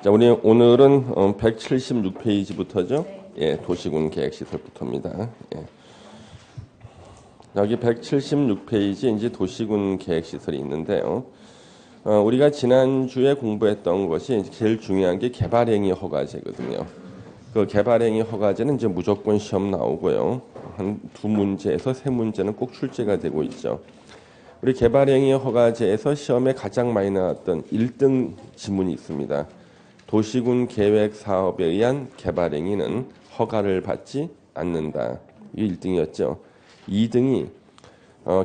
자, 우리 오늘은 176페이지부터죠. 예, 도시군 계획시설부터입니다. 예. 여기 176페이지 이제 도시군 계획시설이 있는데요. 우리가 지난주에 공부했던 것이 제일 중요한 게 개발행위 허가제거든요. 그 개발행위 허가제는 이제 무조건 시험 나오고요. 한 두 문제에서 세 문제는 꼭 출제가 되고 있죠. 우리 개발행위 허가제에서 시험에 가장 많이 나왔던 1등 지문이 있습니다. 도시군 계획 사업에 의한 개발행위는 허가를 받지 않는다. 이게 1등이었죠. 2등이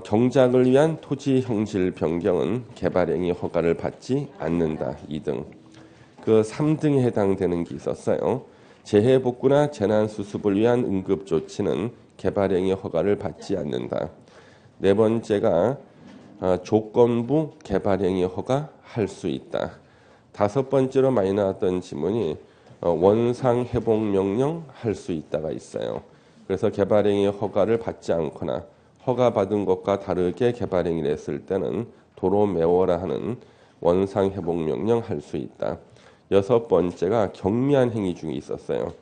경작을 위한 토지 형질 변경은 개발행위 허가를 받지 않는다. 2등. 그 3등에 해당되는 게 있었어요. 재해복구나 재난수습을 위한 응급조치는 개발행위 허가를 받지 않는다. 네 번째가 조건부 개발행위 허가 할 수 있다. 다섯 번째로 많이 나왔던 지문이 원상회복명령 할 수 있다가 있어요. 그래서 개발행위 허가를 받지 않거나 허가받은 것과 다르게 개발행위를 했을 때는 도로 메워라 하는 원상회복명령 할 수 있다. 여섯 번째가 경미한 행위 중에 있었어요.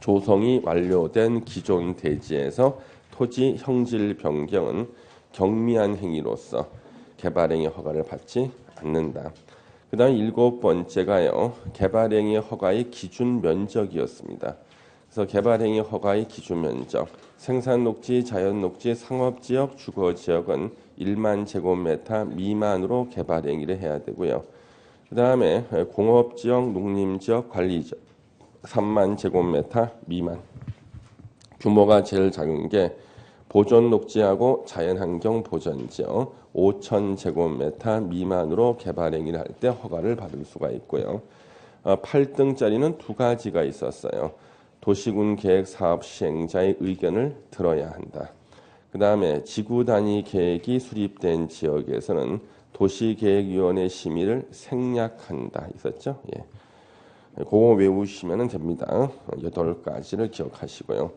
조성이 완료된 기존 대지에서 토지 형질 변경은 경미한 행위로서 개발행위 허가를 받지 않는다. 그 다음 일곱 번째가요. 개발행위 허가의 기준 면적이었습니다. 그래서 개발행위 허가의 기준 면적, 생산녹지, 자연녹지, 상업지역, 주거지역은 1만 제곱미터 미만으로 개발행위를 해야 되고요. 그 다음에 공업지역, 농림지역, 관리지역 3만 제곱미터 미만. 규모가 제일 작은 게 보존녹지하고 자연환경 보전지역 5천 제곱미터 미만으로 개발행위를 할 때 허가를 받을 수가 있고요. 8등짜리는 두 가지가 있었어요. 도시군 계획 사업 시행자의 의견을 들어야 한다. 그 다음에 지구 단위 계획이 수립된 지역에서는 도시계획위원회 심의를 생략한다. 있었죠? 예. 그거 외우시면 됩니다. 8가지를 기억하시고요.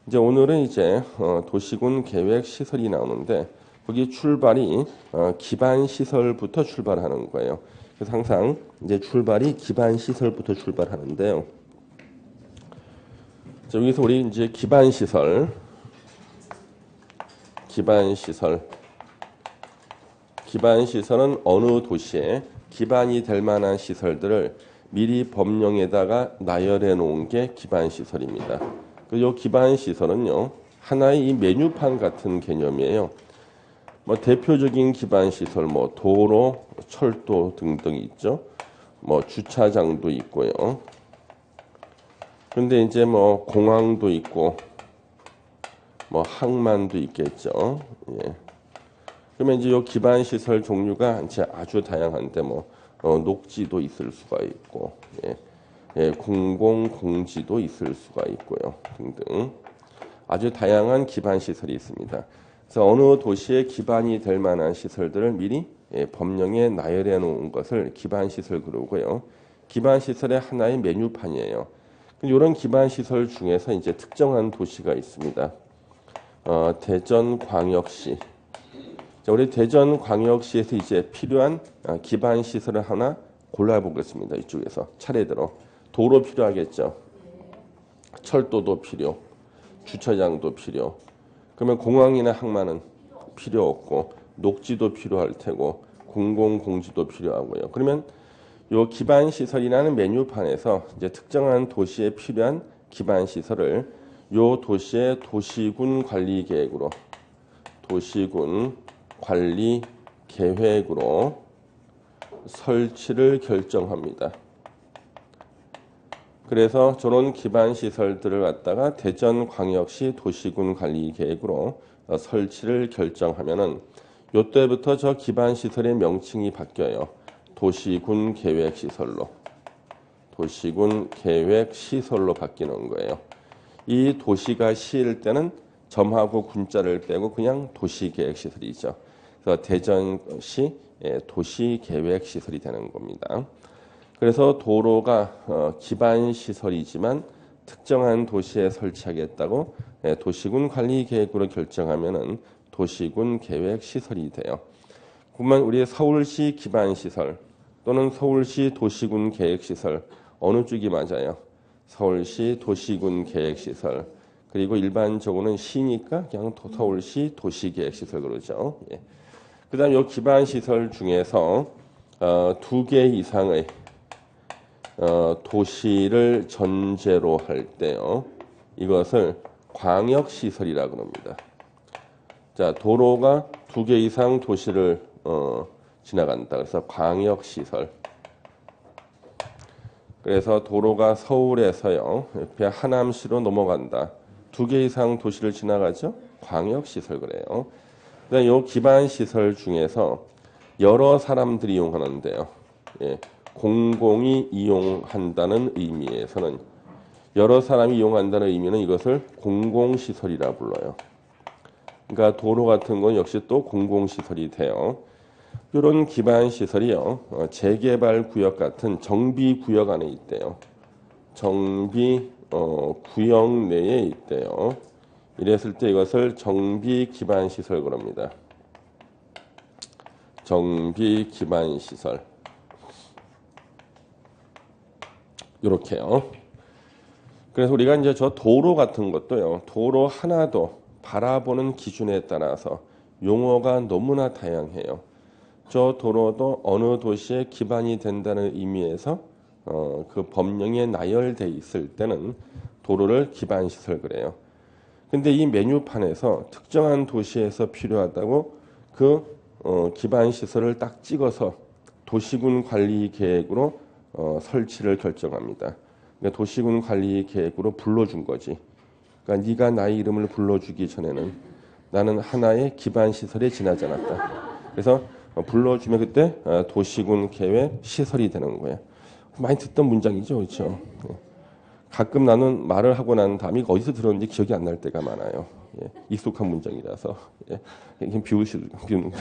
이제 오늘은 이제 도시군 계획 시설이 나오는데 거기 출발이 기반 시설부터 출발하는 거예요. 그래서 항상 이제 출발이 기반 시설부터 출발하는데요. 자, 여기서 우리 이제 기반 시설은 어느 도시에 기반이 될 만한 시설들을 미리 법령에다가 나열해 놓은 게 기반 시설입니다. 이 기반 시설은요, 하나의 이 메뉴판 같은 개념이에요. 뭐 대표적인 기반 시설, 뭐 도로, 철도 등등 있죠. 뭐 주차장도 있고요. 근데 이제 뭐 공항도 있고, 뭐 항만도 있겠죠. 예. 그러면 이제 이 기반 시설 종류가 이제 아주 다양한데 뭐 녹지도 있을 수가 있고, 예, 공공공지도 있을 수가 있고요, 등등 아주 다양한 기반 시설이 있습니다. 그래서 어느 도시에 기반이 될 만한 시설들을 미리 법령에 나열해 놓은 것을 기반 시설 그러고요. 기반 시설의 하나의 메뉴판이에요. 이런 기반 시설 중에서 이제 특정한 도시가 있습니다. 대전광역시. 자, 우리 대전광역시에서 이제 필요한 기반 시설을 하나 골라보겠습니다. 이쪽에서 차례대로. 도로 필요하겠죠. 철도도 필요, 주차장도 필요. 그러면 공항이나 항만은 필요 없고 녹지도 필요할 테고 공공공지도 필요하고요. 그러면 요 기반 시설이라는 메뉴판에서 이제 특정한 도시에 필요한 기반 시설을 요 도시의 도시군 관리 계획으로 설치를 결정합니다. 그래서 저런 기반 시설들을 갖다가 대전광역시 도시군 관리 계획으로 설치를 결정하면은 요때부터 저 기반 시설의 명칭이 바뀌어요. 도시군 계획 시설로 바뀌는 거예요. 이 도시가 시일 때는 점하고 군자를 빼고 그냥 도시계획시설이죠. 그래서 대전시 도시계획시설이 되는 겁니다. 그래서 도로가 기반 시설이지만 특정한 도시에 설치하겠다고 도시군 관리 계획으로 결정하면은 도시군 계획 시설이 돼요. 그러면 우리 서울시 기반 시설 또는 서울시 도시군 계획시설 어느 쪽이 맞아요? 서울시 도시군 계획시설. 그리고 일반적으로는 시니까 그냥 서울시 도시계획시설 그러죠. 예. 그다음 요 기반시설 중에서 2개 이상의 도시를 전제로 할 때요. 이것을 광역시설이라고 합니다. 자, 도로가 2개 이상 도시를 지나간다. 그래서 광역시설. 그래서 도로가 서울에서요. 이렇게 하남시로 넘어간다. 2개 이상 도시를 지나가죠. 광역시설 그래요. 그다음 요 기반시설 중에서 여러 사람들이 이용하는데요. 예, 공공이 이용한다는 의미에서는 여러 사람이 이용한다는 의미는 이것을 공공시설이라 불러요. 그러니까 도로 같은 건 역시 또 공공시설이 돼요. 이런 기반시설이요. 재개발 구역 같은 정비 구역 안에 있대요. 정비 구역 내에 있대요. 이랬을 때 이것을 정비 기반시설 그럽니다. 정비 기반시설. 이렇게요. 그래서 우리가 이제 저 도로 같은 것도요. 도로 하나도 바라보는 기준에 따라서 용어가 너무나 다양해요. 저 도로도 어느 도시에 기반이 된다는 의미에서 그 법령에 나열돼 있을 때는 도로를 기반시설 그래요. 근데 이 메뉴판에서 특정한 도시에서 필요하다고 그 기반시설을 딱 찍어서 도시군 관리 계획으로 설치를 결정합니다. 그러니까 도시군 관리 계획으로 불러준 거지. 그러니까 네가 나의 이름을 불러주기 전에는 나는 하나의 기반시설에 지나지 않았다. 그래서 불러주면 그때 도시군 계획 시설이 되는 거예요. 많이 듣던 문장이죠, 그렇죠? 가끔 나는 말을 하고 난 다음에 어디서 들었는지 기억이 안 날 때가 많아요. 예, 익숙한 문장이라서 비우는 거.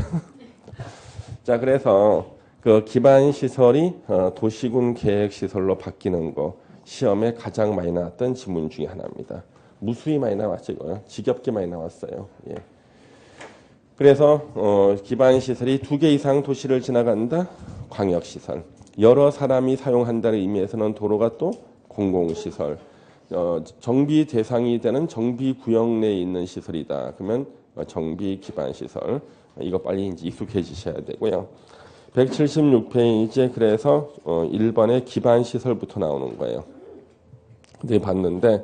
자, 그래서 그 기반 시설이 도시군 계획 시설로 바뀌는 거 시험에 가장 많이 나왔던 지문 중에 하나입니다. 무수히 많이 나왔죠, 이거. 지겹게 많이 나왔어요. 예. 그래서 기반 시설이 2개 이상 도시를 지나간다. 광역 시설. 여러 사람이 사용한다는 의미에서는 도로가 또 공공시설. 정비 대상이 되는 정비 구역 내에 있는 시설이다. 그러면 정비 기반 시설. 이거 빨리 이제 익숙해지셔야 되고요. 176페이지에 그래서 1번의 기반 시설부터 나오는 거예요. 근데 봤는데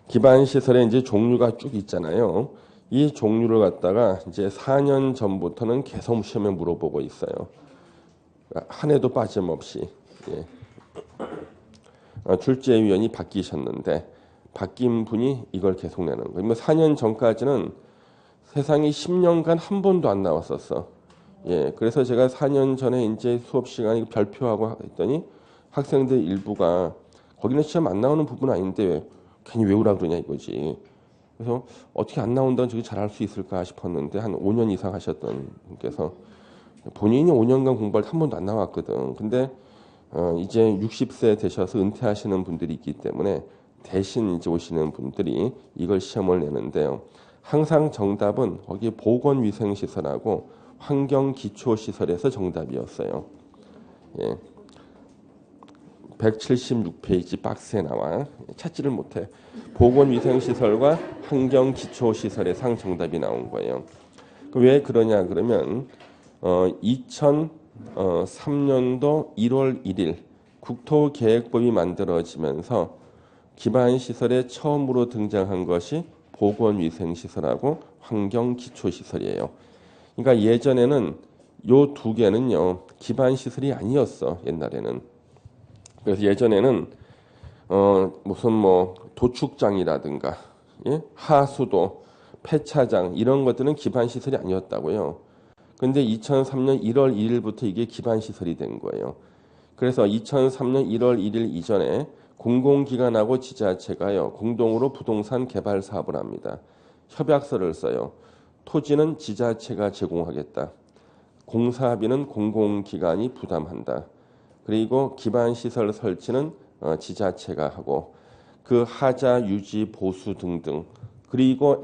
기반 시설에 이제 종류가 쭉 있잖아요. 이 종류를 갖다가 이제 4년 전부터는 계속 시험에 물어보고 있어요. 한 해도 빠짐없이. 예. 출제위원이 바뀌셨는데 바뀐 분이 이걸 계속 내는 거예요. 4년 전까지는 세상이 10년간 한 번도 안 나왔었어. 예. 그래서 제가 4년 전에 이제 수업 시간에 발표하고 했더니 학생들 일부가 거기는 시험 안 나오는 부분 아닌데 괜히 외우라 그러냐 이거지. 그래서 어떻게 안 나온다는 저기 잘할 수 있을까 싶었는데 한 5년 이상 하셨던 분께서 본인이 5년간 공부할 한 번도 안 나왔거든. 근데 이제 60세 되셔서 은퇴하시는 분들이 있기 때문에 대신 이제 오시는 분들이 이걸 시험을 내는데요. 항상 정답은 거기 보건위생시설하고 환경기초시설에서 정답이었어요. 예. 176페이지 박스에 나와 찾지를 못해. 보건위생시설과 환경기초시설의 상 정답이 나온 거예요. 왜 그러냐 그러면 2003년도 1월 1일 국토계획법이 만들어지면서 기반시설에 처음으로 등장한 것이 보건위생시설하고 환경기초시설이에요. 그러니까 예전에는 요 두 개는요 기반시설이 아니었어. 옛날에는. 그래서 예전에는 무슨 뭐 도축장이라든가 예? 하수도, 폐차장 이런 것들은 기반시설이 아니었다고요. 근데 2003년 1월 1일부터 이게 기반시설이 된 거예요. 그래서 2003년 1월 1일 이전에 공공기관하고 지자체가요 공동으로 부동산 개발 사업을 합니다. 협약서를 써요. 토지는 지자체가 제공하겠다. 공사비는 공공기관이 부담한다. 그리고 기반시설 설치는 지자체가 하고 그 하자, 유지, 보수 등등 그리고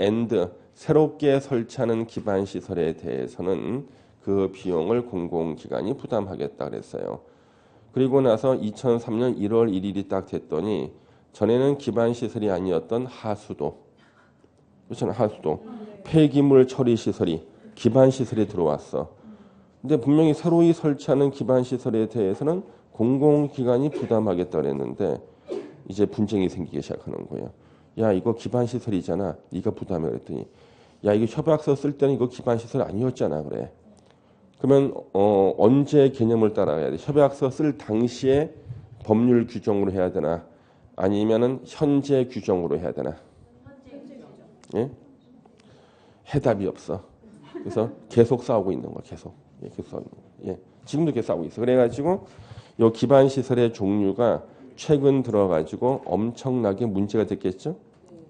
새롭게 설치하는 기반시설에 대해서는 그 비용을 공공기관이 부담하겠다 그랬어요. 그리고 나서 2003년 1월 1일이 딱 됐더니 전에는 기반시설이 아니었던 하수도, 그렇잖아요. 하수도. 폐기물 처리 시설이 기반시설에 들어왔어. 근데 분명히 새로이 설치하는 기반시설에 대해서는 공공기관이 부담하겠다 그랬는데 이제 분쟁이 생기기 시작하는 거예요. 야, 이거 기반시설이잖아. 네가 부담해 그랬더니 야, 이거 협약서 쓸 때는 이거 기반시설 아니었잖아 그래. 그러면 언제 개념을 따라가야 돼? 협약서 쓸 당시에 법률 규정으로 해야 되나? 아니면은 현재 규정으로 해야 되나? 예? 해답이 없어. 그래서 계속 싸우고 있는 거야. 계속. 예, 계속 싸우고 있는 거야. 예. 지금도 계속 싸우고 있어. 그래가지고 요 기반 시설의 종류가 최근 들어가지고 엄청나게 문제가 됐겠죠.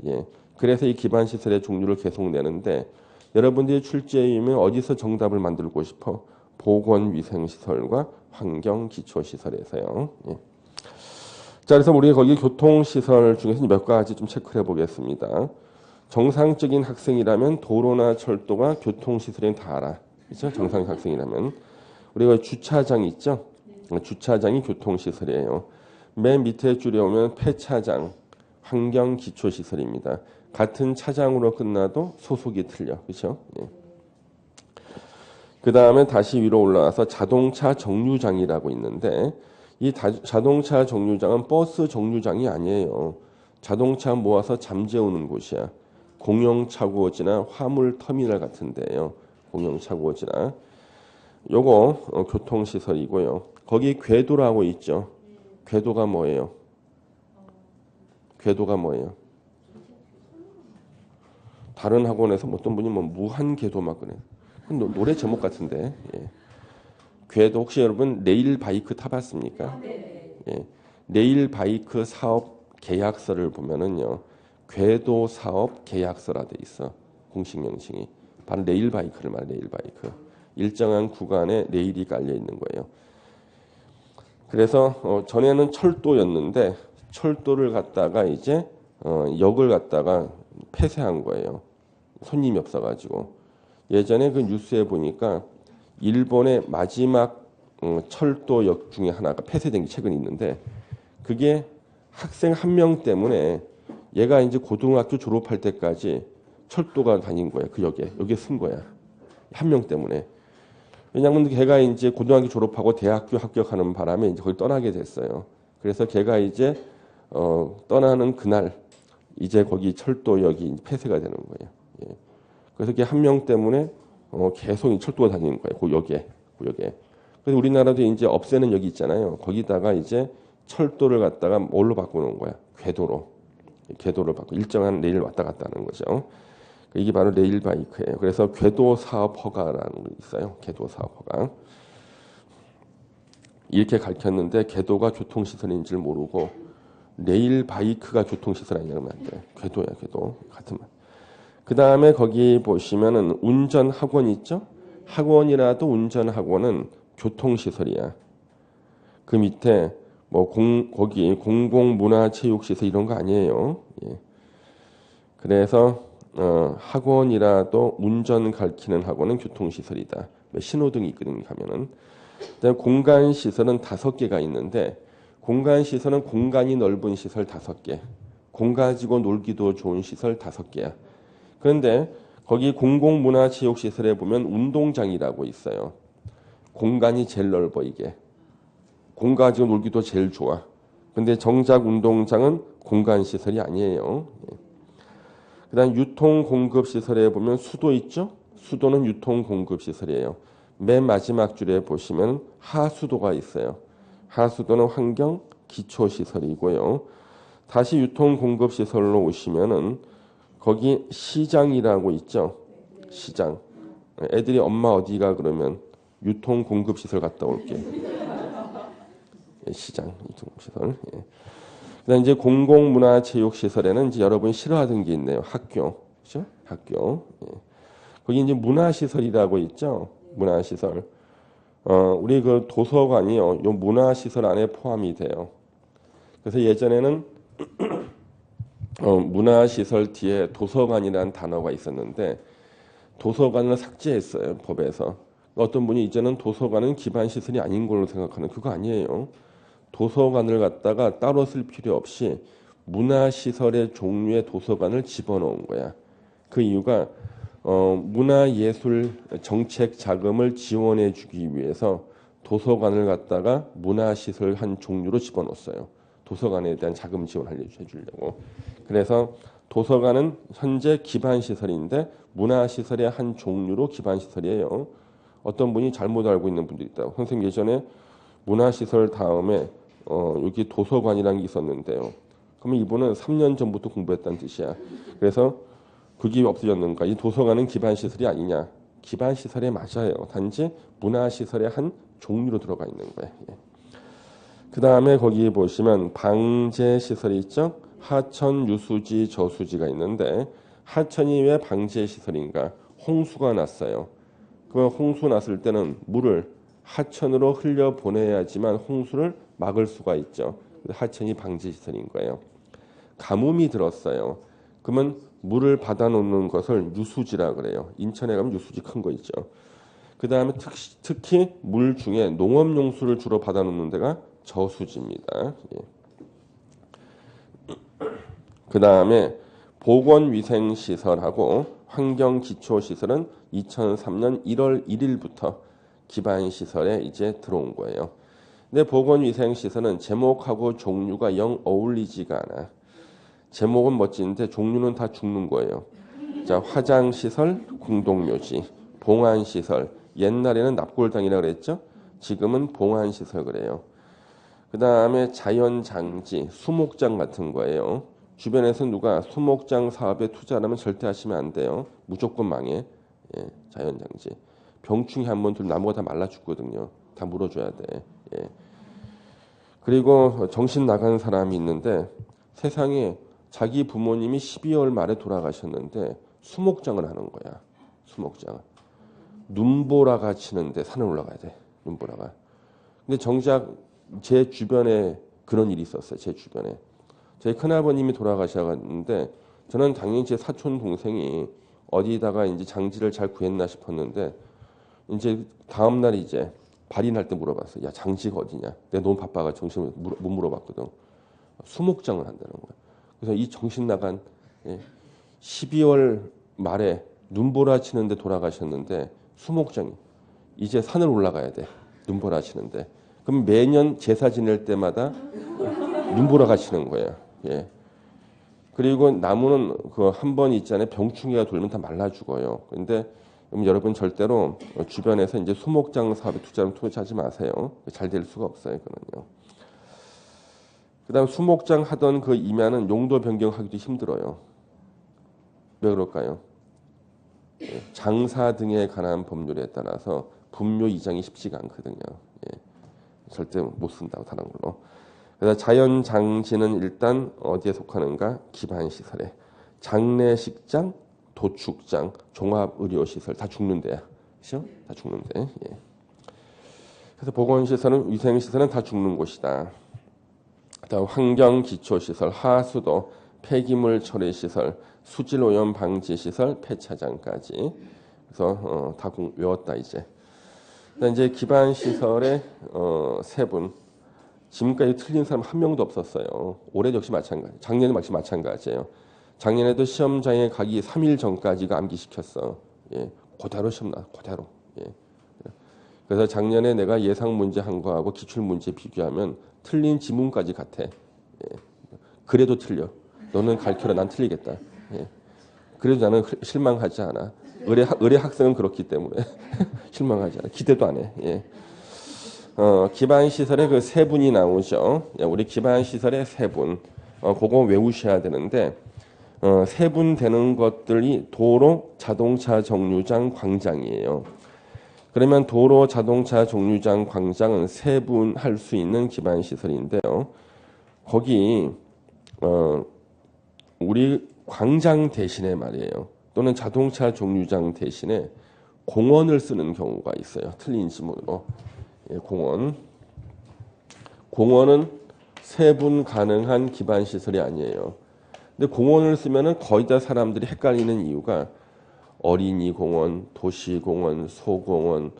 예. 그래서 이 기반 시설의 종류를 계속 내는데 여러분들이 출제위면 어디서 정답을 만들고 싶어? 보건위생시설과 환경기초시설에서요. 예. 자, 그래서 우리 거기 교통시설 중에서 몇 가지 좀 체크를 해보겠습니다. 정상적인 학생이라면 도로나 철도가 교통시설엔 다 알아. 그렇죠? 정상 학생이라면. 우리가 주차장 있죠? 주차장이 교통시설이에요. 맨 밑에 줄에 오면 폐차장, 환경기초시설입니다. 같은 차장으로 끝나도 소속이 틀려. 그렇죠? 예. 그 다음에 다시 위로 올라와서 자동차 정류장이라고 있는데 이 자동차 정류장은 버스 정류장이 아니에요. 자동차 모아서 잠재우는 곳이야. 공영차고지나 화물터미널 같은 데예요. 공영차고지나. 요거 교통시설이고요. 거기 궤도라고 있죠. 궤도가 뭐예요? 궤도가 뭐예요? 다른 학원에서 어떤 분이 뭐 무한궤도 막 그래. 노래 제목 같은데. 예. 궤도 혹시 여러분 레일 바이크 타봤습니까? 예. 레일 바이크 사업 계약서를 보면은요. 궤도 사업 계약서라 돼 있어. 공식 명칭이. 바로 레일 바이크를 말해. 레일 바이크. 일정한 구간에 레일이 깔려 있는 거예요. 그래서 전에는 철도였는데 철도를 갖다가 이제 역을 갖다가 폐쇄한 거예요. 손님이 없어가지고. 예전에 그 뉴스에 보니까 일본의 마지막 철도역 중에 하나가 폐쇄된 게 최근 있는데 그게 학생 한 명 때문에 얘가 이제 고등학교 졸업할 때까지 철도가 다닌 거야. 그 여기에 쓴 거야. 한 명 때문에. 왜냐하면 걔가 이제 고등학교 졸업하고 대학교 합격하는 바람에 이제 거기 떠나게 됐어요. 그래서 걔가 이제 떠나는 그날 이제 거기 철도역이 폐쇄가 되는 거예요. 예. 그래서 걔 한 명 때문에 계속 철도가 다니는 거예요. 그 역에. 그래서 우리나라도 이제 없애는 역이 있잖아요. 거기다가 이제 철도를 갖다가 뭘로 바꾸는 거야? 궤도를 바꾸 일정한 레일 왔다 갔다 하는 거죠. 이게 바로 레일 바이크예요. 그래서 궤도 사업 허가라는 게 있어요. 궤도 사업 허가. 이렇게 가르쳤는데 궤도가 교통시설인 줄 모르고 레일 바이크가 교통시설 아니냐고 하면 안 돼. 궤도야, 궤도. 같은 말. 그 다음에 거기 보시면은 운전학원 있죠? 학원이라도 운전학원은 교통시설이야. 그 밑에 뭐 거기 공공문화체육시설 이런 거 아니에요. 예. 그래서 학원이라도 운전 가르치는 학원은 교통시설이다. 신호등이 있거든요. 가면은. 공간시설은 5개가 있는데 공간시설은 공간이 넓은 시설 5개. 공 가지고 놀기도 좋은 시설 5개야. 그런데 거기 공공문화체육시설에 보면 운동장이라고 있어요. 공간이 제일 넓어 이게. 공 가지고 놀기도 제일 좋아. 근데 정작 운동장은 공간시설이 아니에요. 그 다음 유통공급시설에 보면 수도 있죠? 수도는 유통공급시설이에요. 맨 마지막 줄에 보시면 하수도가 있어요. 하수도는 환경기초시설이고요. 다시 유통공급시설로 오시면은 거기 시장이라고 있죠? 시장. 애들이 엄마 어디가 그러면 유통공급시설 갔다 올게. 시장, 유통공급시설. 예. 그다음 이제 공공문화체육시설에는 이제 여러분이 싫어하던 게 있네요. 학교, 그렇죠? 학교. 예. 거기 이제 문화시설이라고 있죠. 문화시설. 우리 그 도서관이요. 요 문화시설 안에 포함이 돼요. 그래서 예전에는 문화시설 뒤에 도서관이라는 단어가 있었는데 도서관을 삭제했어요. 법에서. 어떤 분이 이제는 도서관은 기반시설이 아닌 걸로 생각하는 그거 아니에요. 도서관을 갖다가 따로 쓸 필요 없이 문화시설의 종류의 도서관을 집어넣은 거야. 그 이유가 문화예술 정책 자금을 지원해 주기 위해서 도서관을 갖다가 문화시설 한 종류로 집어넣었어요. 도서관에 대한 자금 지원을 해주려고. 그래서 도서관은 현재 기반시설인데 문화시설의 한 종류로 기반시설이에요. 어떤 분이 잘못 알고 있는 분들이 있다고. 선생님 예전에 문화시설 다음에 여기 도서관이라는 게 있었는데요. 그러면 이분은 3년 전부터 공부했다는 뜻이야. 그래서 그게 없어졌는가? 이 도서관은 기반시설이 아니냐? 기반시설에 맞아요. 단지 문화시설의 한 종류로 들어가 있는 거예요. 예. 그 다음에 거기 보시면 방제시설이 있죠. 하천, 유수지, 저수지가 있는데 하천이 왜 방제시설인가? 홍수가 났어요. 그 홍수 났을 때는 물을 하천으로 흘려보내야지만 홍수를 막을 수가 있죠. 하천이 방제시설인 거예요. 가뭄이 들었어요. 그러면 물을 받아놓는 것을 유수지라 그래요. 인천에 가면 유수지 큰 거 있죠. 그 다음에 특히 물 중에 농업용수를 주로 받아놓는 데가 저수지입니다. 예. 그 다음에 보건위생시설하고 환경기초시설은 2003년 1월 1일부터 기반시설에 이제 들어온 거예요. 근데 보건위생시설은 제목하고 종류가 영 어울리지가 않아. 제목은 멋진데 종류는 다 죽는 거예요. 자, 화장시설, 공동묘지, 봉안시설. 옛날에는 납골당이라고 그랬죠. 지금은 봉안시설 그래요. 그 다음에 자연장지, 수목장 같은 거예요. 주변에서 누가 수목장 사업에 투자하면 절대 하시면 안 돼요. 무조건 망해. 예, 자연장지. 병충해 한번 들면 나무가 다 말라 죽거든요. 다 물어줘야 돼. 예. 그리고 정신 나간 사람이 있는데 세상에 자기 부모님이 12월 말에 돌아가셨는데 수목장을 하는 거야. 수목장. 눈보라가 치는데 산에 올라가야 돼. 눈보라가. 근데 정작 제 주변에 그런 일이 있었어요. 제 주변에. 제 큰아버님이 돌아가셨는데 저는 당연히 제 사촌 동생이 어디다가 이제 장지를 잘 구했나 싶었는데 이제 다음 날 이제 발인할 때 물어봤어. 야, 장지가 어디냐? 내가 너무 바빠가 정신을 못 물어봤거든. 수목장을 한다는 거야. 그래서 이 정신 나간 12월 말에 눈보라 치는데 돌아가셨는데 수목장이 이제 산을 올라가야 돼. 눈보라 치는데. 그럼 매년 제사 지낼 때마다 눈보라가 치는 거예요. 예. 그리고 나무는 그 한 번 있잖아요. 병충해가 돌면 다 말라 죽어요. 근데 여러분 절대로 주변에서 이제 수목장 사업에 투자하지 마세요. 잘 될 수가 없어요. 그거는요. 그다음 수목장 하던 그 임야는 용도 변경하기도 힘들어요. 왜 그럴까요? 장사 등에 관한 법률에 따라서 분묘 이장이 쉽지가 않거든요. 예. 절대 못 쓴다고 다른 걸로. 그래서 자연장지는 일단 어디에 속하는가? 기반시설에. 장례식장, 도축장, 종합의료시설 다 죽는데요. 그렇죠? 다 죽는데. 예. 그래서 보건시설은 위생시설은 다 죽는 곳이다. 그다음 환경기초시설, 하수도, 폐기물 처리시설, 수질오염 방지시설, 폐차장까지. 그래서 다 외웠다 이제. 이제 기반시설의 세분. 지금까지 틀린 사람 한 명도 없었어요. 올해 역시 마찬가지. 작년에 역시 마찬가지예요. 작년에도 시험장에 가기 3일 전까지가 암기시켰어. 예, 그대로 시험 나, 그대로. 예. 그래서 작년에 내가 예상 문제 한 거하고 기출 문제 비교하면 틀린 지문까지 같아. 예. 그래도 틀려. 너는 가르쳐라, 난 틀리겠다. 예. 그래도 나는 실망하지 않아. 의뢰 학생은 그렇기 때문에 실망하지 않아. 기대도 안 해. 예. 기반시설에 그 세 분이 나오죠. 우리 기반시설의 세 분. 그거 외우셔야 되는데, 세 분 되는 것들이 도로, 자동차 정류장, 광장이에요. 그러면 도로, 자동차 정류장, 광장은 세 분 할 수 있는 기반시설인데요. 거기, 우리 광장 대신에 말이에요. 또는 자동차 정류장 대신에 공원을 쓰는 경우가 있어요. 틀린 지문으로. 예, 공원. 공원은 세분 가능한 기반 시설이 아니에요. 근데 공원을 쓰면은 거의 다 사람들이 헷갈리는 이유가 어린이 공원, 도시 공원, 소공원,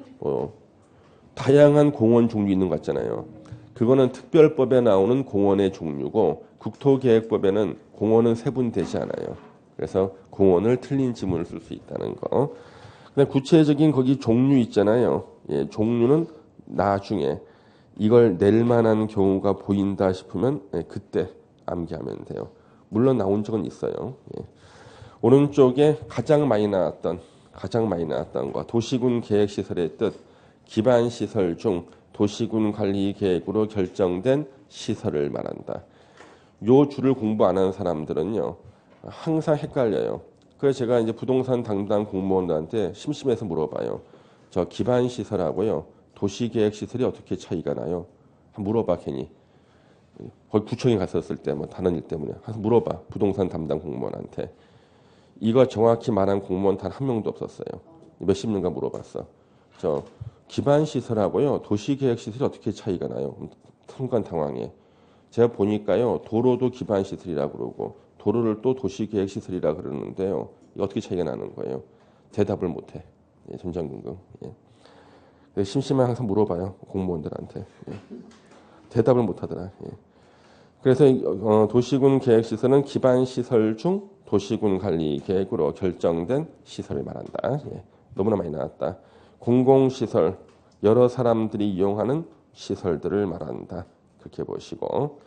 다양한 공원 종류 있는 것 같잖아요. 그거는 특별법에 나오는 공원의 종류고 국토계획법에는 공원은 세분되지 않아요. 그래서 공원을 틀린 지문을 쓸 수 있다는 거. 근데 구체적인 거기 종류 있잖아요. 예, 종류는 나중에 이걸 낼 만한 경우가 보인다 싶으면 예, 그때 암기하면 돼요. 물론 나온 적은 있어요. 예. 오른쪽에 가장 많이 나왔던 거 도시군 계획시설의 뜻 기반시설 중 도시군 관리 계획으로 결정된 시설을 말한다. 요 줄을 공부 안 하는 사람들은요 항상 헷갈려요. 그래서 제가 이제 부동산 담당 공무원들한테 심심해서 물어봐요. 저 기반시설하고요 도시계획시설이 어떻게 차이가 나요? 한번 물어봐 괜히. 거기 구청에 갔었을 때 뭐 다른 일 때문에 가서 물어봐 부동산 담당 공무원한테. 이거 정확히 말한 공무원 단 한 명도 없었어요. 몇십 년간 물어봤어. 저 기반시설하고요 도시계획시설이 어떻게 차이가 나요? 순간 당황해. 제가 보니까요 도로도 기반시설이라고 그러고 도로를 또 도시계획시설이라 그러는데요. 이거 어떻게 차이가 나는 거예요? 대답을 못해. 예, 전전긍긍. 예. 심심해 항상 물어봐요 공무원들한테. 예. 대답을 못하더라. 예. 그래서 도시군 계획시설은 기반시설 중 도시군 관리 계획으로 결정된 시설을 말한다. 예. 너무나 많이 나왔다. 공공시설, 여러 사람들이 이용하는 시설들을 말한다. 그렇게 보시고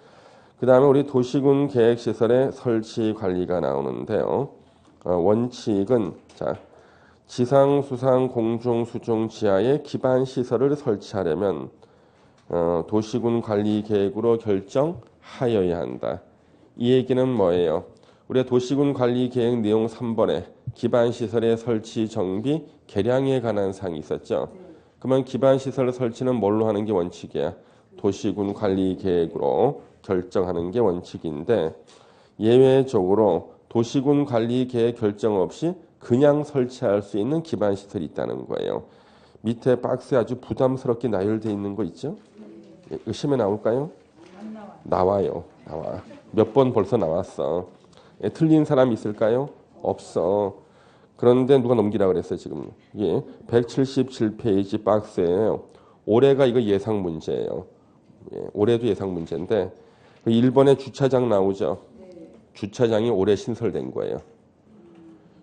그 다음에 우리 도시군 계획시설의 설치 관리가 나오는데요. 원칙은 자 지상, 수상, 공중, 수중, 지하에 기반시설을 설치하려면 도시군 관리 계획으로 결정하여야 한다. 이 얘기는 뭐예요? 우리가 도시군 관리 계획 내용 3번에 기반시설의 설치, 정비, 개량에 관한 사항이 있었죠. 그러면 기반시설 설치는 뭘로 하는 게 원칙이야? 도시군 관리 계획으로 결정하는 게 원칙인데 예외적으로 도시군 관리 계획 결정 없이 그냥 설치할 수 있는 기반시설이 있다는 거예요. 밑에 박스에 아주 부담스럽게 나열되어 있는 거 있죠? 이거 시험에 나올까요? 나와요. 나와. 몇 번 벌써 나왔어. 틀린 사람 있을까요? 없어. 그런데 누가 넘기라 그랬어요 지금. 이게 177페이지 박스예요. 올해가 이거 예상 문제예요. 예, 올해도 예상 문제인데 1번에 주차장 나오죠. 주차장이 올해 신설된 거예요.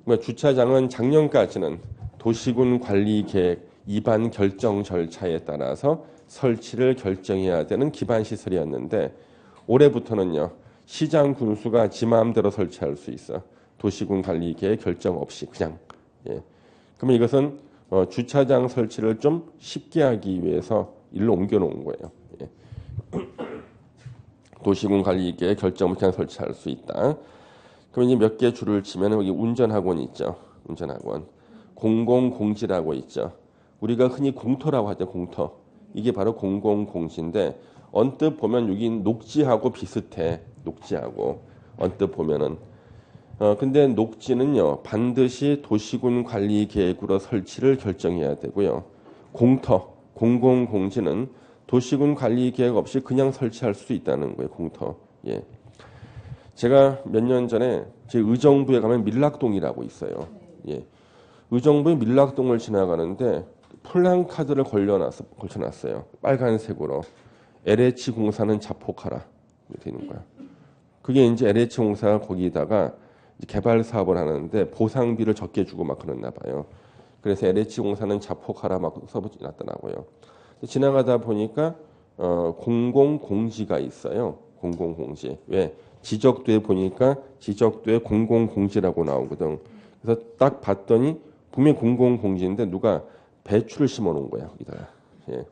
그러니까 주차장은 작년까지는 도시군 관리계획 입안 결정 절차에 따라서 설치를 결정해야 되는 기반시설이었는데 올해부터는요. 시장 군수가 지 마음대로 설치할 수 있어. 도시군 관리계획 결정 없이 그냥. 예. 그러면 이것은 주차장 설치를 좀 쉽게 하기 위해서 일로 옮겨놓은 거예요. 예. 도시군 관리계획 결정 없이 그냥 설치할 수 있다. 그럼 이제 몇 개 줄을 치면 여기 운전학원 있죠. 운전학원. 공공공지라고 있죠. 우리가 흔히 공터라고 하죠. 공터. 이게 바로 공공공지인데 언뜻 보면 여기 녹지하고 비슷해. 녹지하고 언뜻 보면은 근데 녹지는요 반드시 도시군 관리 계획으로 설치를 결정해야 되고요. 공터, 공공공지는 도시군 관리 계획 없이 그냥 설치할 수 있다는 거예요. 공터. 예. 제가 몇 년 전에 제 의정부에 가면 밀락동이라고 있어요. 예. 의정부의 밀락동을 지나가는데 플랜카드를 걸쳐놨어요. 빨간색으로. LH 공사는 자폭하라. 이렇게 되는 거야. 그게 이제 LH 공사가 거기다가 개발 사업을 하는데 보상비를 적게 주고 막 그랬나 봐요. 그래서 LH 공사는 자폭하라 막 써놨더라고요. 지나가다 보니까 공공공지가 있어요. 공공공지. 왜? 지적도에 보니까 지적도에 공공공지라고 나오거든. 그래서 딱 봤더니 분명히 공공공지인데 누가 배추를 심어 놓은 거야. 여기다가. 예.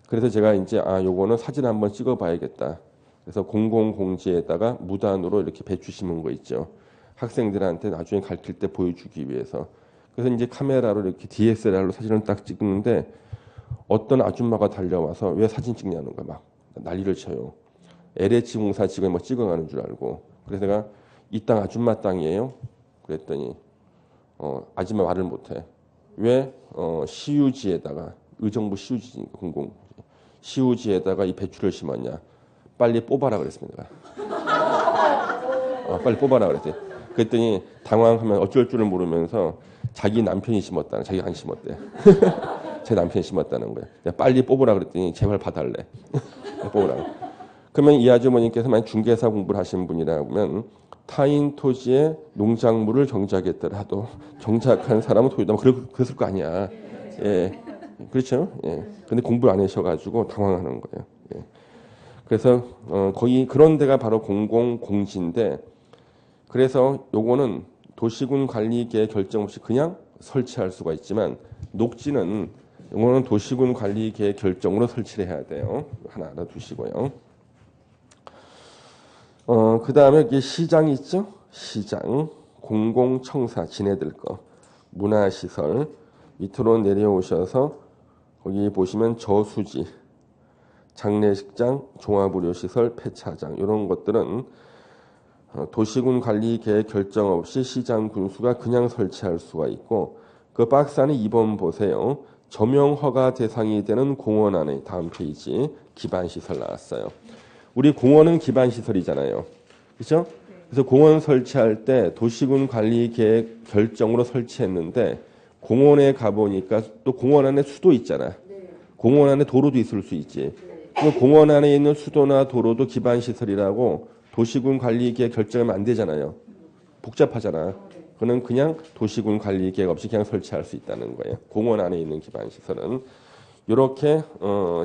그래서 제가 이제 요거는 사진 한번 찍어 봐야겠다. 그래서 공공공지에다가 무단으로 이렇게 배추 심은 거 있죠. 학생들한테 나중에 가르칠 때 보여주기 위해서. 그래서 이제 카메라로 이렇게 DSLR로 사진을 딱 찍는데 어떤 아줌마가 달려와서 왜 사진 찍냐는 거야. 막 난리를 쳐요. LH 공사 직원이 뭐 찍어가는 줄 알고. 그래서 내가 이 땅 아줌마 땅이에요? 그랬더니 아줌마 말을 못해. 왜 시유지에다가 의정부 시유지니까 공공 시유지에다가 이 배추를 심었냐? 빨리 뽑아라 그랬습니다. 빨리 뽑아라 그랬더니 그랬더니 당황하면 어쩔 줄을 모르면서 자기 남편이 심었다는 자기가 안 심었대. 제 남편이 심었다는 거야. 내가 빨리 뽑으라 그랬더니 제발 봐달래. 해보라고. 그러면 이 아주머니께서 만약 중개사 공부를 하신 분이라면 타인 토지에 농작물을 경작했더라도 경작한 사람은 토지다. 그랬을 거 아니야. 예, 그렇죠. 예. 근데 공부를 안 하셔가지고 당황하는 거예요. 예. 그래서 거기 그런 데가 바로 공공공지인데, 그래서 요거는 도시군 관리계획 결정 없이 그냥 설치할 수가 있지만, 녹지는 요거는 도시군 관리계획 결정으로 설치를 해야 돼요. 하나 알아두시고요. 그 다음에 여기 시장 있죠? 시장, 공공청사, 지네들 거, 문화시설, 밑으로 내려오셔서 거기 보시면 저수지, 장례식장, 종합의료시설, 폐차장 이런 것들은 도시군 관리계획 결정 없이 시장 군수가 그냥 설치할 수가 있고, 그 박스 안에 2번 보세요. 점용 허가 대상이 되는 공원 안에, 다음 페이지 기반시설 나왔어요. 우리 공원은 기반시설이잖아요. 그렇죠? 그래서 공원 설치할 때 도시군 관리계획 결정으로 설치했는데, 공원에 가보니까 또 공원 안에 수도 있잖아. 공원 안에 도로도 있을 수 있지. 공원 안에 있는 수도나 도로도 기반시설이라고 도시군 관리계획 결정하면 안 되잖아요. 복잡하잖아. 그는 그냥 도시군 관리계획 없이 그냥 설치할 수 있다는 거예요. 공원 안에 있는 기반시설은. 이렇게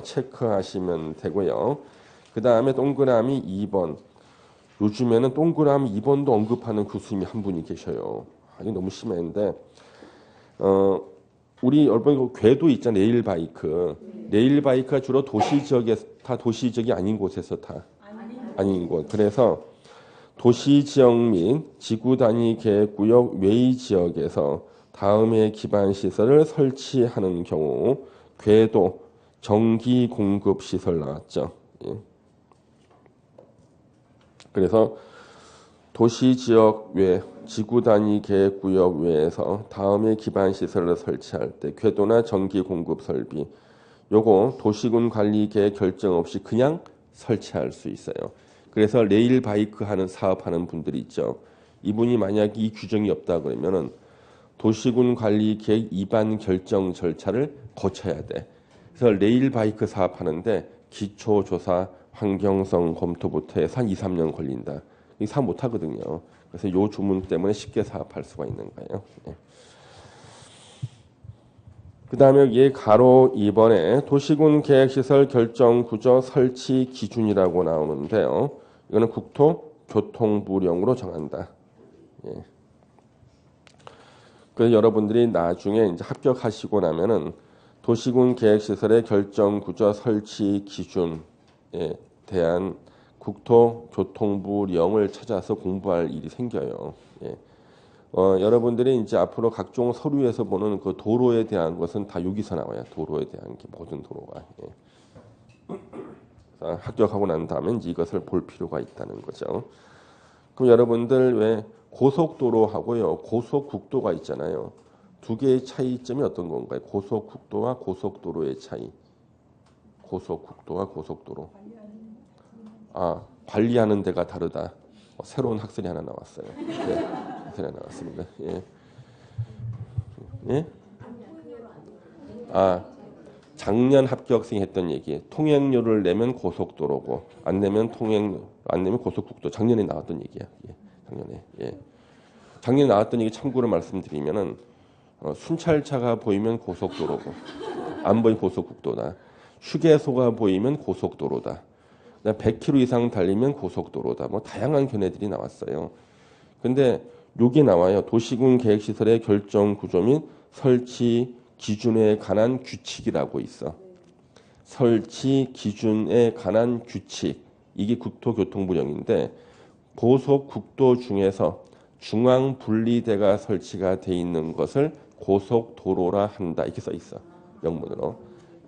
체크하시면 되고요. 그 다음에 동그라미 2번. 요즘에는 동그라미 2번도 언급하는 교수님이 한 분이 계셔요. 아니 너무 심했는데, 우리 여러분 궤도 있잖아요. 레일바이크. 레일바이크가 주로 도시 지역에 타, 도시 지역이 아닌 곳에서 타. 아닌 곳. 그래서 도시 지역 및 지구 단위 계획구역 외의 지역에서 다음의 기반 시설을 설치하는 경우 궤도, 전기 공급 시설 나왔죠. 예. 그래서 도시 지역 외, 지구 단위 계획구역 외에서 다음의 기반 시설을 설치할 때 궤도나 전기 공급 설비, 요거 도시군 관리 계획 결정 없이 그냥 설치할 수 있어요. 그래서 레일 바이크 하는 사업하는 분들이 있죠. 이분이 만약 이 규정이 없다 그러면은 도시군 관리 계획 위반 결정 절차를 거쳐야 돼. 그래서 레일 바이크 사업하는데 기초 조사, 환경성 검토부터 해서 한 2, 3년 걸린다. 이 사업 못 하거든요. 그래서 요 주문 때문에 쉽게 사업할 수가 있는 거예요. 예. 그 다음에 여기 가로 2번에 도시군 계획시설 결정 구조 설치 기준이라고 나오는데요. 이거는 국토교통부령으로 정한다. 예. 그래서 여러분들이 나중에 이제 합격하시고 나면은 도시군 계획시설의 결정 구조 설치 기준에 대한 국토교통부령을 찾아서 공부할 일이 생겨요. 예. 여러분들이 이제 앞으로 각종 서류에서 보는 그 도로에 대한 것은 다 여기서 나와요. 도로에 대한 게 모든 도로가. 예. 합격하고 난 다음에 이제 이것을 볼 필요가 있다는 거죠. 그럼 여러분들 왜 고속도로하고요, 고속국도가 있잖아요. 두 개의 차이점이 어떤 건가요? 고속국도와 고속도로의 차이. 고속국도와 고속도로. 아, 관리하는 데가 다르다. 새로운 학설이 하나 나왔어요. 네, 학설이 하나 나왔습니다. 예. 예? 아, 작년 합격생이 했던 얘기. 통행료를 내면 고속도로고 안 내면 고속국도. 작년에 나왔던 얘기야. 예, 작년에. 예. 작년에 나왔던 얘기 참고로 말씀드리면은 순찰차가 보이면 고속도로고 안 보이면 고속국도다. 휴게소가 보이면 고속도로다. 100km 이상 달리면 고속도로다. 뭐 다양한 견해들이 나왔어요. 근데 여기 나와요. 도시군 계획시설의 결정 구조 및 설치 기준에 관한 규칙이라고 있어. 설치 기준에 관한 규칙. 이게 국토교통부령인데 고속국도 중에서 중앙 분리대가 설치가 돼 있는 것을 고속도로라 한다. 이렇게 써 있어. 명문으로.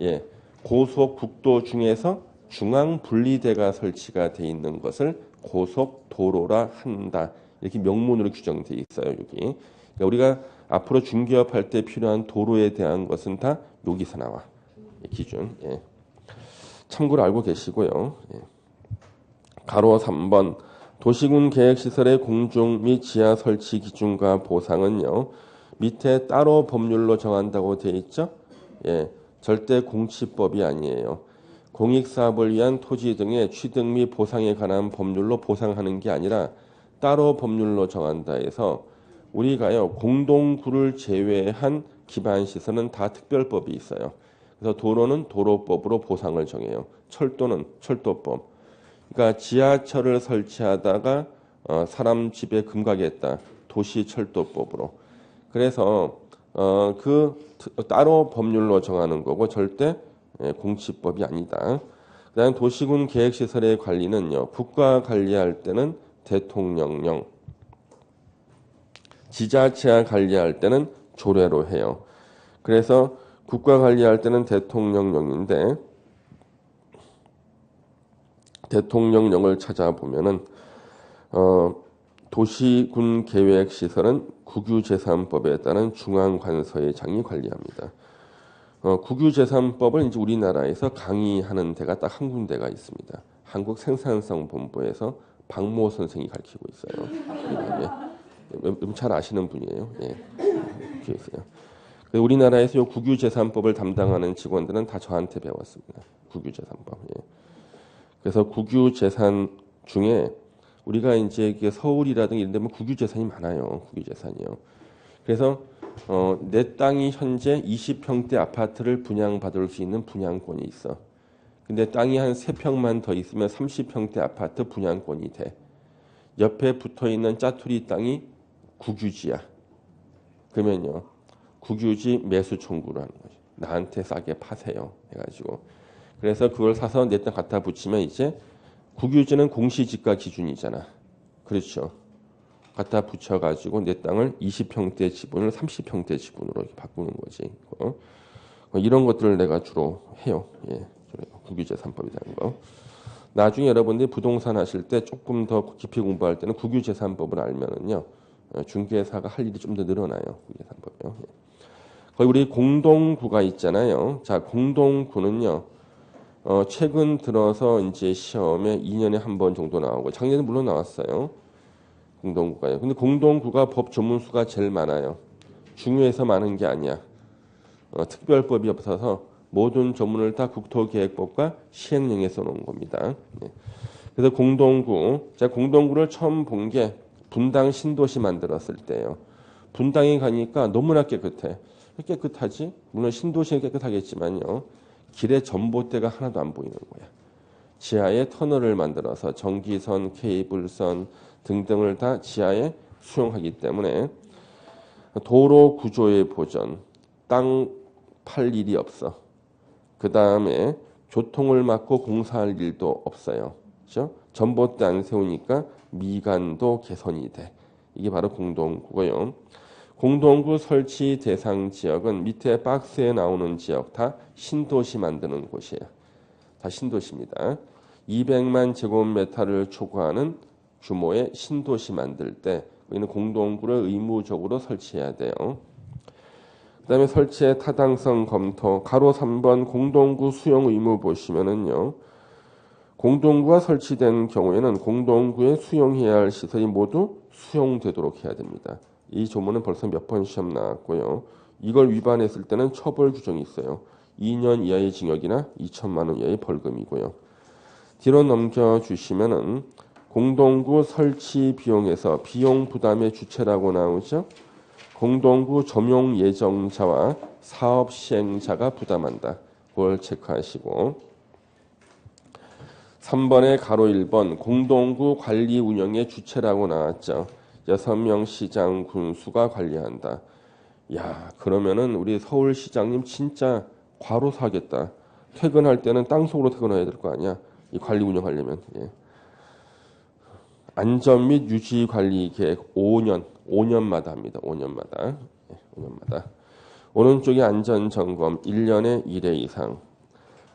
예. 고속국도 중에서 중앙 분리대가 설치가 돼 있는 것을 고속도로라 한다. 이렇게 명문으로 규정돼 있어요. 여기. 그러니까 우리가 앞으로 중개업할 때 필요한 도로에 대한 것은 다 여기서 나와. 기준. 예. 참고로 알고 계시고요. 예. 가로 3번. 도시군 계획시설의 공중 및 지하 설치 기준과 보상은요. 밑에 따로 법률로 정한다고 돼 있죠. 예. 절대 공치법이 아니에요. 공익사업을 위한 토지 등의 취득 및 보상에 관한 법률로 보상하는 게 아니라 따로 법률로 정한다 해서 우리가요 공동구를 제외한 기반시설은 다 특별법이 있어요. 그래서 도로는 도로법으로 보상을 정해요. 철도는 철도법. 그러니까 지하철을 설치하다가 사람 집에 금가겠다. 도시철도법으로. 그래서 따로 법률로 정하는 거고 절대 공치법이 아니다. 그다음 도시군 계획시설의 관리는요. 국가 관리할 때는 대통령령, 지자체가 관리할 때는 조례로 해요. 그래서 국가 관리할 때는 대통령령인데 대통령령을 찾아보면은 도시군 계획시설은 국유재산법에 따른 중앙관서의장이 관리합니다. 국유재산법을 이제 우리나라에서 강의하는 데가 딱 한 군데가 있습니다. 한국생산성본부에서 박모 선생이 가르치고 있어요. 잘 아시는 분이에요. 예, 그렇게 있어요. 우리나라에서 이 국유재산법을 담당하는 직원들은 다 저한테 배웠습니다. 국유재산법. 예. 그래서 국유재산 중에 우리가 이제 서울이라든가 이런 데 보면 국유재산이 많아요. 국유재산이요. 그래서 내 땅이 현재 20평대 아파트를 분양받을 수 있는 분양권이 있어. 근데 땅이 한 3평만 더 있으면 30평대 아파트 분양권이 돼. 옆에 붙어있는 짜투리 땅이 국유지야. 그러면요. 국유지 매수 청구를 하는 거죠. 나한테 싸게 파세요. 해가지고. 그래서 그걸 사서 내 땅 갖다 붙이면 이제 국유지는 공시지가 기준이잖아. 그렇죠. 갖다 붙여가지고 내 땅을 20평대 지분을 30평대 지분으로 이렇게 바꾸는 거지. 이런 것들을 내가 주로 해요. 예, 국유재산법이라는 거. 나중에 여러분들이 부동산 하실 때 조금 더 깊이 공부할 때는 국유재산법을 알면은요. 중개사가 할 일이 좀 더 늘어나요. 국유재산법이요. 예. 거기 우리 공동구가 있잖아요. 자, 공동구는요. 최근 들어서 이제 시험에 2년에 한 번 정도 나오고 작년에 물론 나왔어요. 공동구가요. 근데 공동구가 법 조문수가 제일 많아요. 중요해서 많은 게 아니야. 특별법이 없어서 모든 조문을 다 국토계획법과 시행령에 써놓은 겁니다. 예. 그래서 공동구, 제가 공동구를 처음 본 게 분당 신도시 만들었을 때예요. 분당에 가니까 너무나 깨끗해. 깨끗하지? 물론 신도시는 깨끗하겠지만요. 길에 전봇대가 하나도 안 보이는 거야. 지하에 터널을 만들어서 전기선, 케이블선 등등을 다 지하에 수용하기 때문에 도로 구조의 보전, 땅 팔 일이 없어. 그 다음에 교통을 막고 공사할 일도 없어요. 그렇죠? 전봇대 안 세우니까 미관도 개선이 돼. 이게 바로 공동구고요. 공동구 설치 대상 지역은 밑에 박스에 나오는 지역 다 신도시 만드는 곳이에요. 다 신도시입니다. 200만 제곱미터를 초과하는 규모의 신도시 만들 때 우리는 공동구를 의무적으로 설치해야 돼요. 그 다음에 설치의 타당성 검토 가로 3번 공동구 수용 의무 보시면은요. 공동구가 설치된 경우에는 공동구에 수용해야 할 시설이 모두 수용되도록 해야 됩니다. 이 조문은 벌써 몇 번 시험 나왔고요. 이걸 위반했을 때는 처벌 규정이 있어요. 2년 이하의 징역이나 2천만 원 이하의 벌금이고요. 뒤로 넘겨주시면은 공동구 설치 비용에서 비용 부담의 주체라고 나오죠. 공동구 점용 예정자와 사업 시행자가 부담한다. 그걸 체크하시고 3번의 가로 1번 공동구 관리 운영의 주체라고 나왔죠. 6명 시장 군수가 관리한다. 야, 그러면은 우리 서울시장님 진짜 과로사 하겠다. 퇴근할 때는 땅속으로 퇴근해야 될 거 아니야. 이 관리 운영하려면. 예. 안전 및 유지 관리 계획 5년마다 합니다. 5년마다. 예, 5년마다. 오른쪽에 안전 점검 1년에 1회 이상.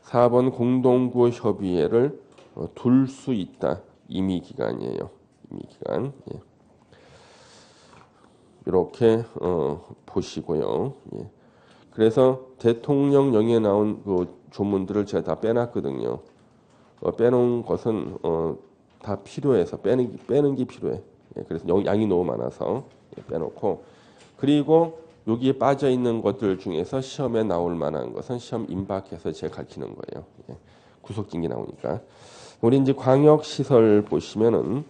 4번 공동구 협의회를 둘 수 있다. 임의 기간이에요. 임의 기간. 예. 이렇게 보시고요. 예. 그래서 대통령령에 나온 그 조문들을 제가 다 빼놨거든요. 빼놓은 것은 다 필요해서 빼는 게 필요해. 예. 그래서 양이 너무 많아서 빼놓고 그리고 여기에 빠져 있는 것들 중에서 시험에 나올 만한 것은 시험 임박해서 제가 가르치는 거예요. 예. 구속진기 나오니까. 우리 이제 광역 시설 보시면은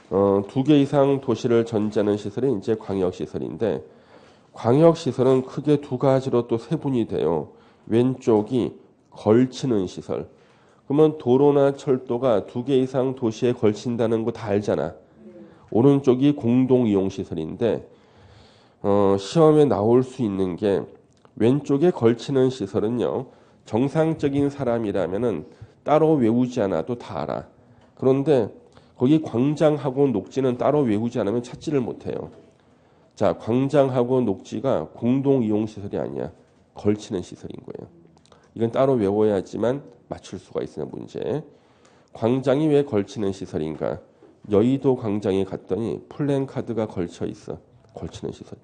2개 이상 도시를 전제하는 시설이 이제 광역 시설인데, 광역 시설은 크게 두 가지로 또 세분이 돼요. 왼쪽이 걸치는 시설. 그러면 도로나 철도가 2개 이상 도시에 걸친다는 거 다 알잖아. 오른쪽이 공동 이용 시설인데 시험에 나올 수 있는 게 왼쪽에 걸치는 시설은요. 정상적인 사람이라면은 따로 외우지 않아도 다 알아. 그런데 거기 광장하고 녹지는 따로 외우지 않으면 찾지를 못해요. 자, 광장하고 녹지가 공동 이용 시설이 아니야. 걸치는 시설인 거예요. 이건 따로 외워야지만 맞출 수가 있으나 문제. 광장이 왜 걸치는 시설인가? 여의도 광장에 갔더니 플랜카드가 걸쳐 있어. 걸치는 시설.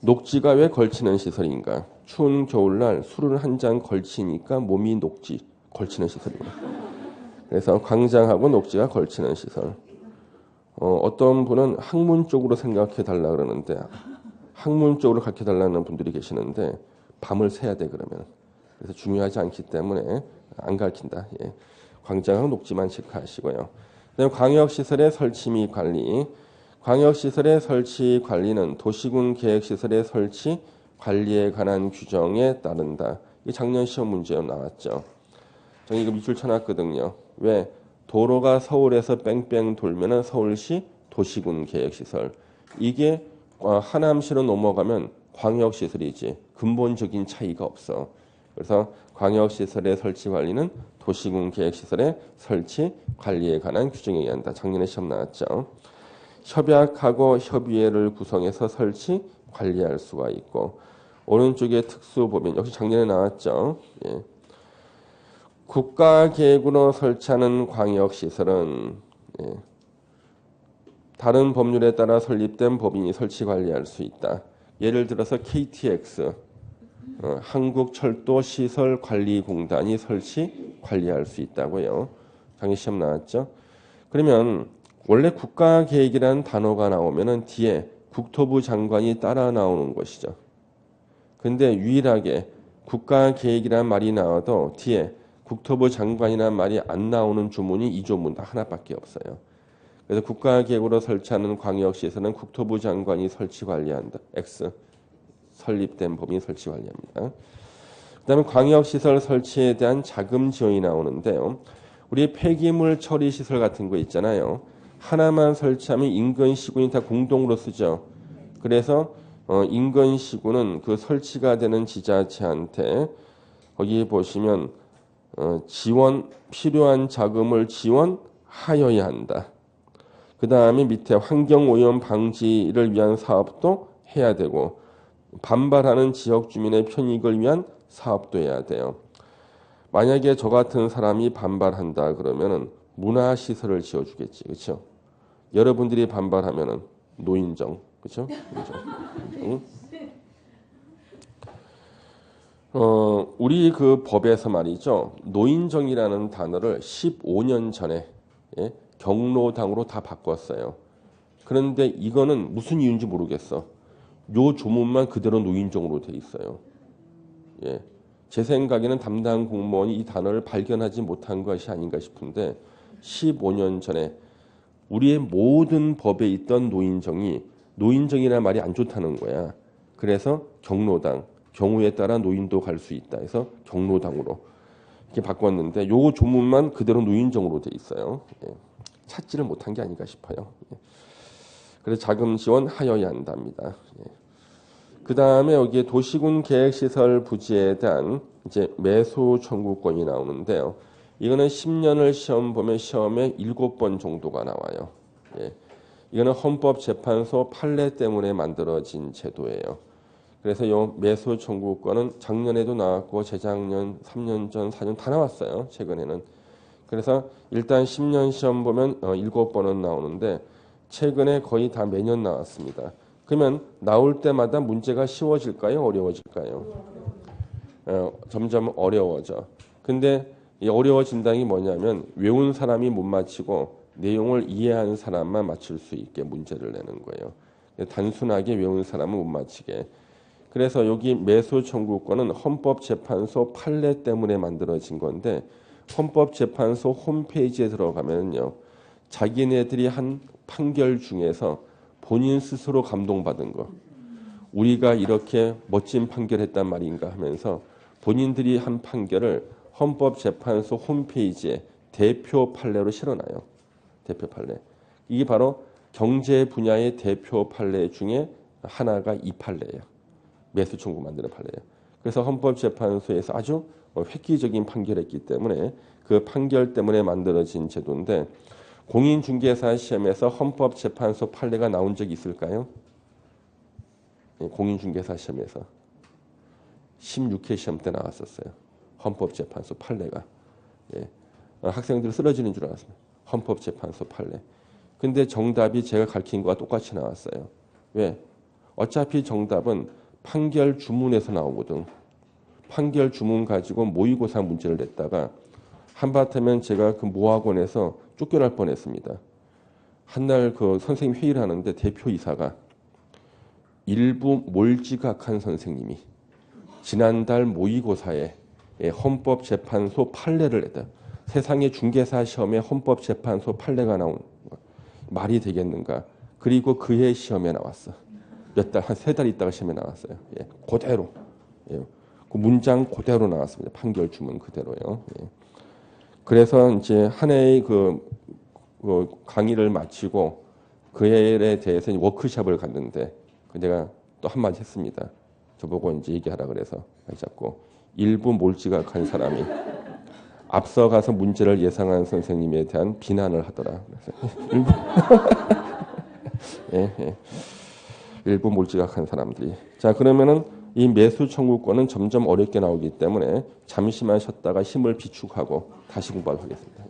녹지가 왜 걸치는 시설인가? 추운 겨울날 술을 한 잔 걸치니까 몸이 녹지. 걸치는 시설입니다. 그래서 광장하고 녹지가 걸치는 시설. 어떤 분은 학문 쪽으로 생각해 달라 그러는데 학문 쪽으로 가르쳐 달라는 분들이 계시는데 밤을 새야 돼 그러면. 그래서 중요하지 않기 때문에 안 가르친다. 예. 광장하고 녹지만 체크하시고요. 그다음에 광역시설의 설치 및 관리. 광역시설의 설치 관리는 도시군 계획시설의 설치 관리에 관한 규정에 따른다. 이게 작년 시험 문제로 나왔죠. 저는 이거 밑줄 쳐놨거든요. 왜? 도로가 서울에서 뺑뺑 돌면은 서울시 도시군 계획시설. 이게 하남시로 넘어가면 광역시설이지. 근본적인 차이가 없어. 그래서 광역시설의 설치 관리는 도시군 계획시설의 설치 관리에 관한 규정에 의한다. 작년에 시험 나왔죠. 협약하고 협의회를 구성해서 설치 관리할 수가 있고 오른쪽에 특수법인 역시 작년에 나왔죠. 예. 국가계획으로 설치하는 광역시설은 예. 다른 법률에 따라 설립된 법인이 설치 관리할 수 있다. 예를 들어서 KTX 한국철도시설관리공단이 설치 관리할 수 있다고요. 작년 시험 나왔죠. 그러면 원래 국가계획이라는 단어가 나오면은 뒤에 국토부 장관이 따라 나오는 것이죠. 근데 유일하게 국가계획이라는 말이 나와도 뒤에 국토부 장관이라는 말이 안 나오는 조문이 이 조문 하나밖에 없어요. 그래서 국가계획으로 설치하는 광역시에서는 국토부 장관이 설치 관리한다. X. 설립된 법인이 설치 관리합니다. 그다음에 광역시설 설치에 대한 자금 지원이 나오는데요. 우리 폐기물 처리 시설 같은 거 있잖아요. 하나만 설치하면 인근 시군이 다 공동으로 쓰죠. 그래서 인근 시군은 그 설치가 되는 지자체한테 거기 보시면 지원 필요한 자금을 지원하여야 한다. 그 다음에 밑에 환경오염 방지를 위한 사업도 해야 되고 반발하는 지역 주민의 편익을 위한 사업도 해야 돼요. 만약에 저 같은 사람이 반발한다 그러면은 문화시설을 지어주겠지, 그렇죠? 여러분들이 반발하면은 노인정, 그렇죠? 응? 우리 그 법에서 말이죠. 노인정이라는 단어를 15년 전에 예? 경로당으로 다 바꿨어요. 그런데 이거는 무슨 이유인지 모르겠어. 요 조문만 그대로 노인정으로 돼 있어요. 예. 제 생각에는 담당 공무원이 이 단어를 발견하지 못한 것이 아닌가 싶은데 15년 전에 우리의 모든 법에 있던 노인정이라는 말이 안 좋다는 거야. 그래서 경로당, 경우에 따라 노인도 갈 수 있다 해서 경로당으로 이렇게 바꿨는데 요 조문만 그대로 노인정으로 돼 있어요. 예. 찾지를 못한 게 아닌가 싶어요. 예. 그래서 자금 지원하여야 한답니다. 예. 그 다음에 여기에 도시군 계획시설 부지에 대한 이제 매수 청구권이 나오는데요. 이거는 10년을 시험 보면 시험에 7번 정도가 나와요. 예. 이거는 헌법재판소 판례 때문에 만들어진 제도예요. 그래서 이 매수 청구권은 작년에도 나왔고 재작년, 3년 전, 4년 다 나왔어요. 최근에는. 그래서 일단 10년 시험 보면 7번은 나오는데 최근에 거의 다 매년 나왔습니다. 그러면 나올 때마다 문제가 쉬워질까요? 어려워질까요? 점점 어려워져. 근데 이 어려워진다는 게 뭐냐면 외운 사람이 못 맞히고 내용을 이해하는 사람만 맞출 수 있게 문제를 내는 거예요. 단순하게 외운 사람은 못 맞히게. 그래서 여기 매수 청구권은 헌법재판소 판례 때문에 만들어진 건데 헌법재판소 홈페이지에 들어가면요. 자기네들이 한 판결 중에서 본인 스스로 감동받은 거. 우리가 이렇게 멋진 판결했단 말인가 하면서 본인들이 한 판결을 헌법재판소 홈페이지에 대표 판례로 실어놔요. 대표 판례. 이게 바로 경제 분야의 대표 판례 중에 하나가 이 판례예요. 매수 청구 만드는 판례예요. 그래서 헌법재판소에서 아주 획기적인 판결했기 때문에 그 판결 때문에 만들어진 제도인데 공인중개사 시험에서 헌법재판소 판례가 나온 적이 있을까요? 공인중개사 시험에서 16회 시험 때 나왔었어요. 헌법재판소 판례가. 예. 학생들 쓰러지는 줄 알았습니다. 헌법재판소 판례. 근데 정답이 제가 가르친 거와 똑같이 나왔어요. 왜? 어차피 정답은 판결 주문에서 나오거든. 판결 주문 가지고 모의고사 문제를 냈다가 한바탕면 제가 그 모학원에서 쫓겨날 뻔했습니다. 한날 그 선생님 회의를 하는데 대표이사가 일부 몰지각한 선생님이 지난달 모의고사에 헌법재판소 판례를 냈다. 세상에 중개사 시험에 헌법재판소 판례가 나온 말이 되겠는가. 그리고 그해 시험에 나왔어. 몇 달, 한 3달 있다가 시험에 나왔어요. 예, 그대로. 예, 그 문장 그대로 나왔습니다. 판결 주문 그대로요. 예. 그래서 이제 한 해의 그 강의를 마치고 그 해에 대해서 워크숍을 갔는데 내가 또 한마디 했습니다. 저보고 이제 얘기하라 그래서 자꾸 일부 몰지각한 사람이 앞서가서 문제를 예상한 선생님에 대한 비난을 하더라. 그래서 일부 몰지각한 사람들이. 자, 그러면은 이 매수 청구권은 점점 어렵게 나오기 때문에 잠시만 쉬었다가 힘을 비축하고 다시 공부하겠습니다.